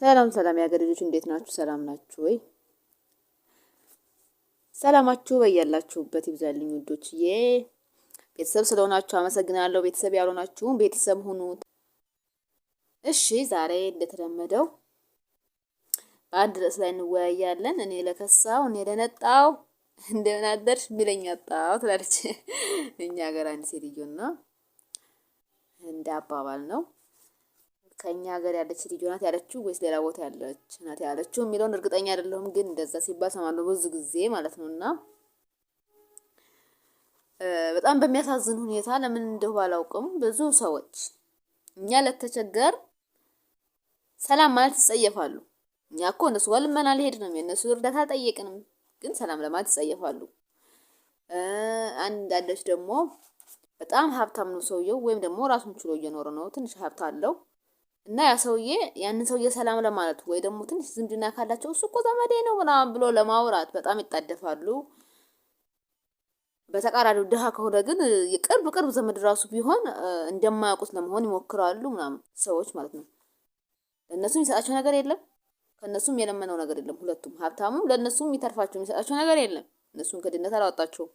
ሰላም ሰላም የሀገር ልጆች እንዴት ናችሁ? ሰላም ናችሁ ወይ? ሰላማችሁ በያላችሁበት ይብዛልኝ ውዶችዬ። ቤተሰብ ስለሆናችሁ አመሰግናለሁ። ቤተሰብ ያልሆናችሁም ቤተሰብ ሁኑ። እሺ ዛሬ እንደተለመደው በአንድ ርዕስ ላይ እንወያያለን። እኔ ለከሳው እኔ ለነጣው እንደምን አደርሽ ቢለኝ አጣው ትላለች እኛ ሀገር አንድ ሴትዮና እንደ አባባል ነው። ከኛ ሀገር ያለች ልጅ ናት ያለችው ወይስ ሌላ ቦታ ያለች ናት ያለችው የሚለውን እርግጠኛ አይደለሁም፣ ግን እንደዛ ሲባል ሰማለሁ ብዙ ጊዜ ማለት ነውና በጣም በሚያሳዝን ሁኔታ ለምን እንደው ባላውቅም ብዙ ሰዎች እኛ ለተቸገር ሰላም ማለት ይጸየፋሉ። እኛ እኮ እነሱ ጋር ልመና አልሄድንም፣ የእነሱ እርዳታ አልጠየቅንም፣ ግን ሰላም ለማለት ይጸየፋሉ። አንዳንዶች ደግሞ በጣም ሀብታም ነው ሰውየው፣ ወይም ደግሞ ራሱን ችሎ እየኖረ ነው፣ ትንሽ ሀብት አለው እና ያ ሰውዬ ያንን ሰውዬ ሰላም ለማለት ወይ ደግሞ ትንሽ ዝምድና ካላቸው እሱ እኮ ዘመዴ ነው ምናምን ብሎ ለማውራት በጣም ይጣደፋሉ። በተቃራኒው ድሃ ከሆነ ግን የቅርብ ዘመድ ራሱ ቢሆን እንደማያውቁት ለመሆን ይሞክራሉ ምናምን ሰዎች ማለት ነው። ለእነሱም የሚሰጣቸው ነገር የለም፣ ከእነሱም የለመነው ነገር የለም። ሁለቱም ሀብታሙም ለእነሱም የሚተርፋቸው የሚሰጣቸው ነገር የለም። እነሱን ከድህነት አላወጣቸውም።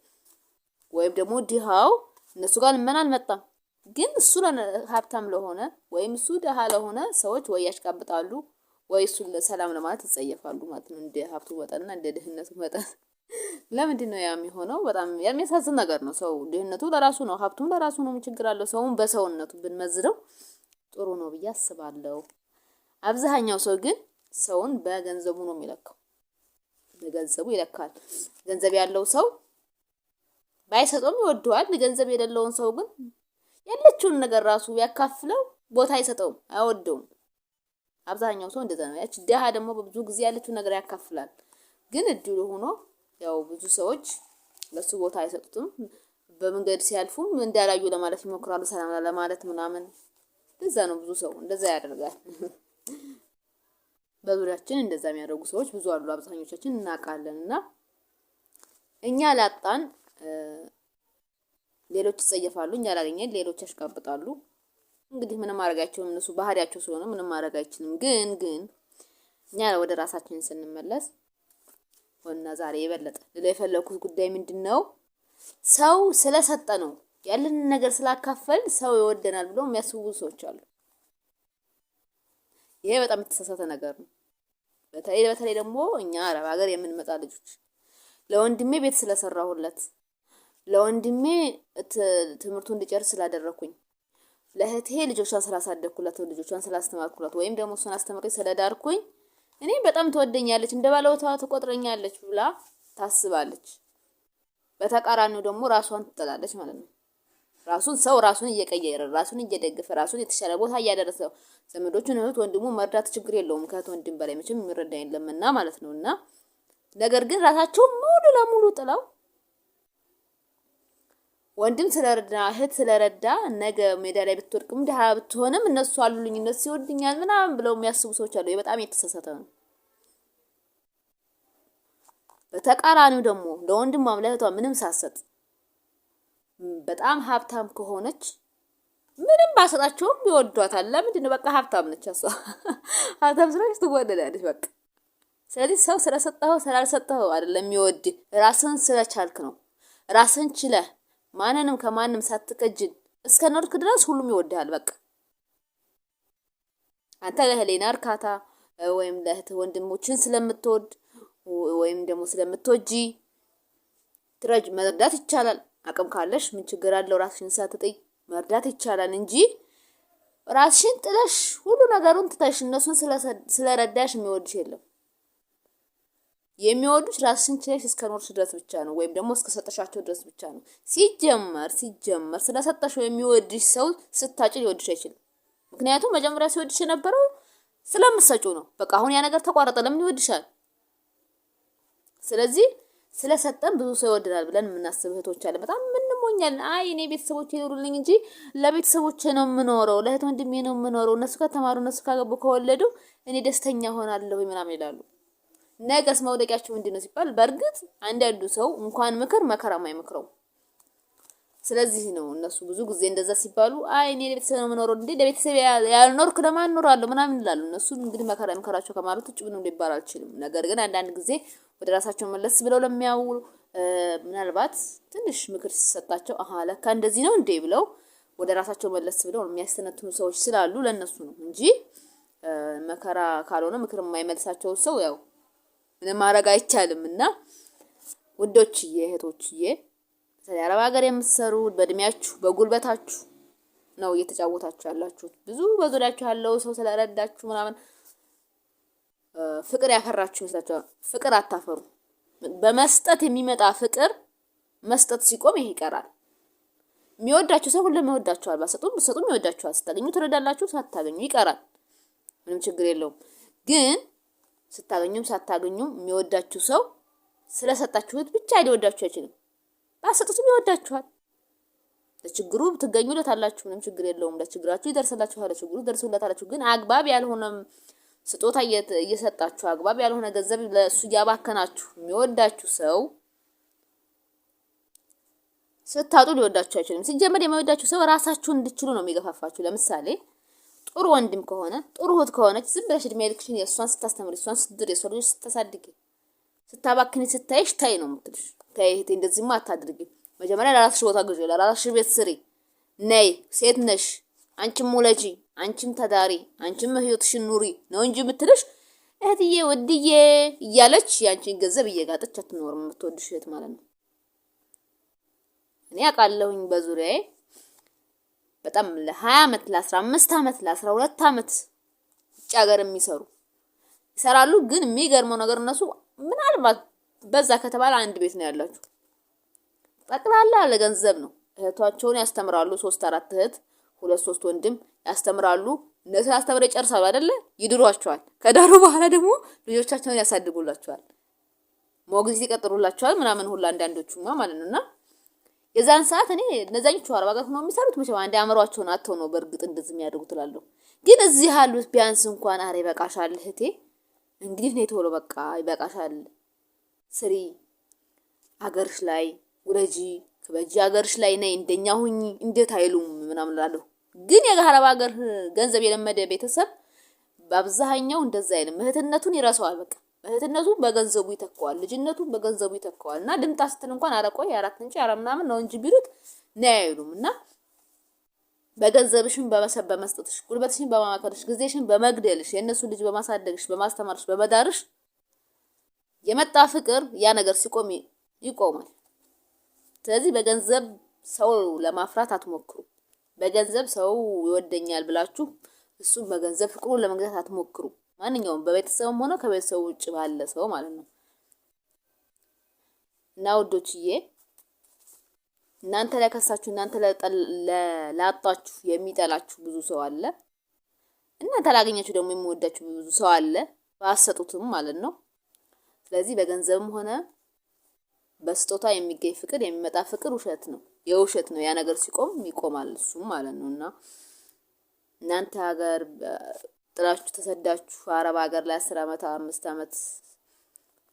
ወይም ደግሞ ድሃው እነሱ ጋር ልመና አልመጣም፣ ግን እሱ ሀብታም ለሆነ ወይም እሱ ደሃ ለሆነ ሰዎች ወይ ያሽቃብጣሉ ወይ እሱ ሰላም ለማለት ይጸየፋሉ ማለት ነው። እንደ ሀብቱ መጠንና እንደ ድህነቱ መጠን ለምንድን ነው ያ የሚሆነው? በጣም የሚያሳዝን ነገር ነው። ሰው ድህነቱ ለራሱ ነው፣ ሀብቱም ለራሱ ነው። ምን ችግር አለው? ሰውን በሰውነቱ ብንመዝነው ጥሩ ነው ብዬ አስባለሁ። አብዛኛው ሰው ግን ሰውን በገንዘቡ ነው የሚለካው፣ በገንዘቡ ይለካል። ገንዘብ ያለው ሰው ባይሰጠውም ይወደዋል። ገንዘብ የሌለውን ሰው ግን ያለችውን ነገር ራሱ ያካፍለው ቦታ አይሰጠውም፣ አይወደውም። አብዛኛው ሰው እንደዛ ነው። ያቺ ደሃ ደግሞ በብዙ ጊዜ ያለችውን ነገር ያካፍላል። ግን እድሉ ሆኖ ያው ብዙ ሰዎች ለሱ ቦታ አይሰጡትም። በመንገድ ሲያልፉም እንዳላዩ ለማለት ይሞክራሉ፣ ሰላም ለማለት ምናምን። እንደዛ ነው፣ ብዙ ሰው እንደዛ ያደርጋል። በዙሪያችን እንደዛ የሚያደርጉ ሰዎች ብዙ አሉ፣ አብዛኞቻችን እናውቃለንና እኛ ላጣን ሌሎች ይጸየፋሉ፣ እኛ ላገኘን ሌሎች ያሽቃብጣሉ። እንግዲህ ምንም ማድረግ አይችሉም፣ እነሱ ባህሪያቸው ስለሆነ ምንም ማድረግ አይችልም። ግን እኛ ወደ ራሳችን ስንመለስ ወና ዛሬ የበለጠ የፈለኩት ጉዳይ ምንድነው? ሰው ስለሰጠ ነው ያለንን ነገር ስላካፈል ሰው ይወደናል ብሎ የሚያስቡ ሰዎች አሉ። ይሄ በጣም የተሳሳተ ነገር ነው። በተለይ ደግሞ እኛ አረብ ሀገር የምንመጣ ልጆች ለወንድሜ ቤት ስለሰራሁለት፣ ለወንድሜ ትምህርቱን እንዲጨርስ ስላደረኩኝ፣ ለእህቴ ልጆቿን ስላሳደግኩላት፣ ልጆቿን ስላስተማርኩላት፣ ወይም ደግሞ እሷን አስተምሬ ስለዳርኩኝ እኔ በጣም ትወደኛለች፣ እንደ ባለውለታዋ ትቆጥረኛለች ብላ ታስባለች። በተቃራኒው ደግሞ ራሷን ትጠላለች ማለት ነው። ራሱን እየቀየረ ራሱን እየደገፈ ራሱን የተሻለ ቦታ እያደረሰ ዘመዶቹን እህት ወንድሙ መርዳት ችግር የለውም፣ ከእህት ወንድም በላይ መቼም የሚረዳ የለምና ማለት ነውና ነገር ግን ራሳቸውን ሙሉ ለሙሉ ጥለው ወንድም ስለረዳ እህት ስለረዳ ነገ ሜዳ ላይ ብትወድቅም ደሃ ብትሆንም እነሱ አሉልኝ እነሱ ይወድኛል ምናምን ብለው የሚያስቡ ሰዎች አሉ። በጣም የተሳሳተ ነው። በተቃራኒው ደግሞ ለወንድም ማምለከቷ ምንም ሳሰጥ በጣም ሀብታም ከሆነች ምንም ባሰጣቸውም ይወዷታል። ለምንድን ነው? በቃ ሀብታም ነች እሷ። ሀብታም ስለሆነች ትወደዳለች በቃ። ስለዚህ ሰው ስለሰጠኸው ስላልሰጠኸው አይደለም የሚወድ፣ ራስን ስለቻልክ ነው። ራስን ችለህ ማንንም ከማንም ሳትከጅል እስከ ኖርክ ድረስ ሁሉም ይወድሃል በቃ። አንተ ለህሊና እርካታ ወይም ለእህት ወንድሞችን ስለምትወድ ወይም ደግሞ ስለምትወጂ መርዳት ይቻላል። አቅም ካለሽ ምን ችግር አለው? ራስሽን ሳትጥይ መርዳት ይቻላል እንጂ ራስሽን ጥለሽ ሁሉ ነገሩን ትተሽ እነሱን ስለረዳሽ የሚወድሽ የለም። የሚወዱሽ ራስሽን ችለሽ እስከ ኖርሽ ድረስ ብቻ ነው፣ ወይም ደግሞ እስከ ሰጠሻቸው ድረስ ብቻ ነው። ሲጀመር ስለሰጠሽው የሚወድሽ ሰው ስታጭ ሊወድሽ አይችልም። ምክንያቱም መጀመሪያ ሲወድሽ የነበረው ስለምትሰጪው ነው። በቃ አሁን ያ ነገር ተቋረጠ፣ ለምን ይወድሻል? ስለዚህ ስለሰጠን ብዙ ሰው ይወደናል ብለን የምናስብ እህቶች አለ። በጣም ምንሞኛለን። አይ እኔ ቤተሰቦቼ ይኖሩልኝ እንጂ ለቤተሰቦቼ ነው የምኖረው፣ ለእህት ወንድሜ ነው የምኖረው፣ እነሱ ከተማሩ እነሱ ካገቡ ከወለዱ እኔ ደስተኛ ሆናለሁ ምናምን ይላሉ። ነገስ መውደቂያቸው ምንድነው ሲባል፣ በእርግጥ አንዳንዱ ሰው እንኳን ምክር መከራም አይመክረው። ስለዚህ ነው እነሱ ብዙ ጊዜ እንደዛ ሲባሉ አይ እኔ ለቤተሰብ ነው የምኖረው እንዴ ለቤተሰብ ያልኖርክ ለማን እኖራለሁ ምናምን ይላሉ። እነሱ እንግዲህ መከራቸው ከማለት ውጭ ምንም ሊባል አልችልም። ነገር ግን አንዳንድ ጊዜ ወደ ራሳቸው መለስ ብለው ለሚያውሉ ምናልባት ትንሽ ምክር ሲሰጣቸው አሃ ለካ እንደዚህ ነው እንዴ ብለው ወደ ራሳቸው መለስ ብለው የሚያስተነትኑ ሰዎች ስላሉ ለነሱ ነው እንጂ መከራ ካልሆነ ምክር የማይመልሳቸው ሰው ያው ምንም ማድረግ አይቻልም። እና ውዶችዬ እህቶችዬ በተለይ አረብ ሀገር የምትሰሩ በእድሜያችሁ በጉልበታችሁ ነው እየተጫወታችሁ ያላችሁት። ብዙ በዙሪያችሁ ያለው ሰው ስለረዳችሁ ምናምን ፍቅር ያፈራችሁ ይመስላችኋል። ፍቅር አታፈሩ። በመስጠት የሚመጣ ፍቅር መስጠት ሲቆም ይሄ ይቀራል። የሚወዳችሁ ሰው ሁሉም ይወዳችኋል። ባሰጡም ይወዳችኋል። ስታገኙ ትረዳላችሁ፣ ሳታገኙ ይቀራል። ምንም ችግር የለውም። ግን ስታገኙም ሳታገኙም የሚወዳችሁ ሰው ስለሰጣችሁት ብቻ ሊወዳችሁ አይችልም። ባሰጡትም ይወዳችኋል። ለችግሩ ትገኙለታላችሁ። ምንም ችግር የለውም። ለችግራችሁ ይደርስላችኋል። ለችግሩ ደርሱለታላችሁ። ግን አግባብ ያልሆነም ስጦታ እየሰጣችሁ አግባብ ያልሆነ ገንዘብ ለሱ እያባከናችሁ የሚወዳችሁ ሰው ስታጡ ሊወዳችሁ አይችልም። ሲጀመር የሚወዳችሁ ሰው ራሳችሁን እንድትችሉ ነው የሚገፋፋችሁ። ለምሳሌ ጥሩ ወንድም ከሆነ ጥሩ እህት ከሆነች ዝም ብለሽ እድሜ ልክሽን የእሷን ስታስተምሪ እሷን ስትድር የእሷ ልጆች ስታሳድጊ ስታባክኒ ስታይሽ ታይ ነው የምትልሽ። ታይ እህቴ እንደዚህማ አታድርጊ። መጀመሪያ ለራስሽ ቦታ ግዢ፣ ለራስሽ ቤት ስሪ፣ ነይ ሴት ነሽ፣ አንቺም ውለጂ፣ አንቺም ተዳሪ፣ አንቺም ህይወትሽን ኑሪ ነው እንጂ የምትልሽ እህትዬ ወድዬ እያለች ያንቺን ገንዘብ እየጋጠች አትኖርም። የምትወድሽ እህት ማለት ነው። እኔ አውቃለሁኝ በዙሪያዬ በጣም ለ20 አመት ለ15 አመት ለ12 አመት ውጭ ሀገር የሚሰሩ ይሰራሉ። ግን የሚገርመው ነገር እነሱ ምናልባት በዛ ከተባለ አንድ ቤት ነው ያላችሁ። ጠቅላላ ለገንዘብ ነው። እህቷቸውን ያስተምራሉ። 3-4 እህት 2-3 ወንድም ያስተምራሉ። እነሱ ያስተምረው ይጨርሳሉ አይደለ? ይድሯቸዋል። ከዳሩ በኋላ ደግሞ ልጆቻቸውን ያሳድጉላቸዋል። ሞግዚት ይቀጥሩላቸዋል ምናምን ሁሉ አንዳንዶቹማ ማለት ነውና የዛን ሰዓት እኔ እነዛኞቹ አረብ ሀገር ሆነው የሚሰሩት መቼም አንድ አእምሯቸውን አጥተው ነው በእርግጥ እንደዚህ የሚያደርጉት እላለሁ። ግን እዚህ ያሉት ቢያንስ እንኳን አረ ይበቃሻል እህቴ እንግዲህ ነው ቶሎ በቃ ይበቃሻል፣ ስሪ፣ አገርሽ ላይ ውለጂ፣ ከበጂ አገርሽ ላይ ነይ፣ እንደኛ ሁኚ እንዴት አይሉም ምናምን እላለሁ። ግን የአረብ ሀገር ገንዘብ የለመደ ቤተሰብ በአብዛኛው እንደዛ አይልም። እህትነቱን ይረሳዋል። በቃ እህትነቱን በገንዘቡ ይተካዋል፣ ልጅነቱን በገንዘቡ ይተካዋል። እና ልምጣ ስትል እንኳን አረቆይ አራት እንጂ አረ ምናምን ነው እንጂ ቢሉት ነው አይሉም። እና በገንዘብሽን በመስጠትሽ፣ ጉልበትሽን በማማከርሽ፣ ጊዜሽን በመግደልሽ፣ የእነሱ ልጅ በማሳደግሽ፣ በማስተማርሽ፣ በመዳርሽ የመጣ ፍቅር ያ ነገር ሲቆም ይቆማል። ስለዚህ በገንዘብ ሰው ለማፍራት አትሞክሩ። በገንዘብ ሰው ይወደኛል ብላችሁ እሱም በገንዘብ ፍቅሩን ለመግዛት አትሞክሩ። ማንኛውም በቤተሰብም ሆነ ከቤተሰብ ውጭ ባለ ሰው ማለት ነው። እና ውዶችዬ እናንተ ለከሳችሁ እናንተ ላጣችሁ የሚጠላችሁ ብዙ ሰው አለ። እናንተ ላገኛችሁ ደግሞ የሚወዳችሁ ብዙ ሰው አለ፣ ባሰጡትም ማለት ነው። ስለዚህ በገንዘብም ሆነ በስጦታ የሚገኝ ፍቅር የሚመጣ ፍቅር ውሸት ነው፣ የውሸት ነው። ያ ነገር ሲቆም ይቆማል እሱም ማለት ነውና እናንተ ሀገር ጥላችሁ ተሰዳችሁ አረብ ሀገር ላይ 10 አመት 5 አመት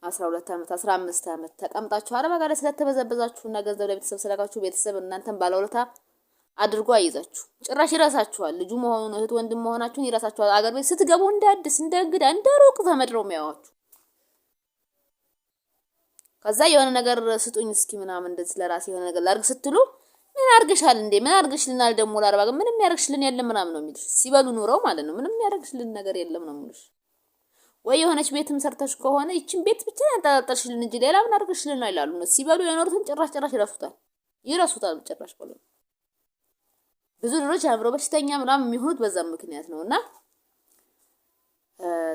12 አመት 15 አመት ተቀምጣችሁ አረብ ሀገር ላይ ስለተበዘበዛችሁና ገንዘብ ለቤተሰብ ስለካችሁ ቤተሰብ እናንተን ባለውለታ አድርጎ አይዛችሁ ጭራሽ ይረሳችኋል። ልጁ መሆኑን እህት ወንድም መሆናችሁን ይረሳችኋል። አገር ቤት ስትገቡ እንደ አዲስ እንደ እንግዳ እንደ ሩቅ ዘመድ ነው የሚያዩዋችሁ። ከዛ የሆነ ነገር ስጡኝ እስኪ ምናምን እንደዚህ ለራሴ የሆነ ነገር ላርግ ስትሉ ምን አርግሻል እንዴ ምን አርግሽልናል ደግሞ ለአረብ ሀገር ምንም ያርግሽልን የለም ምናምን ነው የሚልሽ። ሲበሉ ኑረው ማለት ነው ምንም ያርግሽልን ነገር የለም ነው የሚልሽ። ወይ የሆነች ቤትም ሰርተሽ ከሆነ ይችን ቤት ብቻ ያንጠለጠልሽልን እንጂ ሌላ ምን አርግሽልን ነው ይላሉ። ነው ሲበሉ የኖሩትን ጭራሽ ይረሱታል ጭራሽ ቆሎ። ብዙ ልጆች አብረው በሽተኛ ምናምን የሚሆኑት በዛ ምክንያት ነውና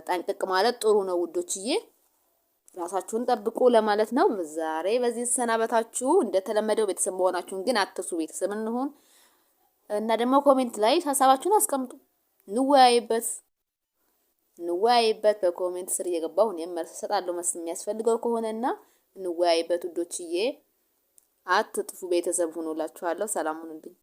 ጠንቅቅ ማለት ጥሩ ነው ውዶችዬ። ራሳችሁን ጠብቁ ለማለት ነው። ዛሬ በዚህ ሰናበታችሁ። እንደተለመደው ቤተሰብ መሆናችሁን ግን አትርሱ። ቤተሰብ እንሁን እና ደግሞ ኮሜንት ላይ ሀሳባችሁን አስቀምጡ። እንወያይበት በኮሜንት ስር እየገባሁ እኔም መልስ እሰጣለሁ የሚያስፈልገው ከሆነና እንወያይበት ውዶችዬ። አትጥፉ። ቤተሰብ ሁኑላችኋለሁ። ሰላም ሁኑልኝ።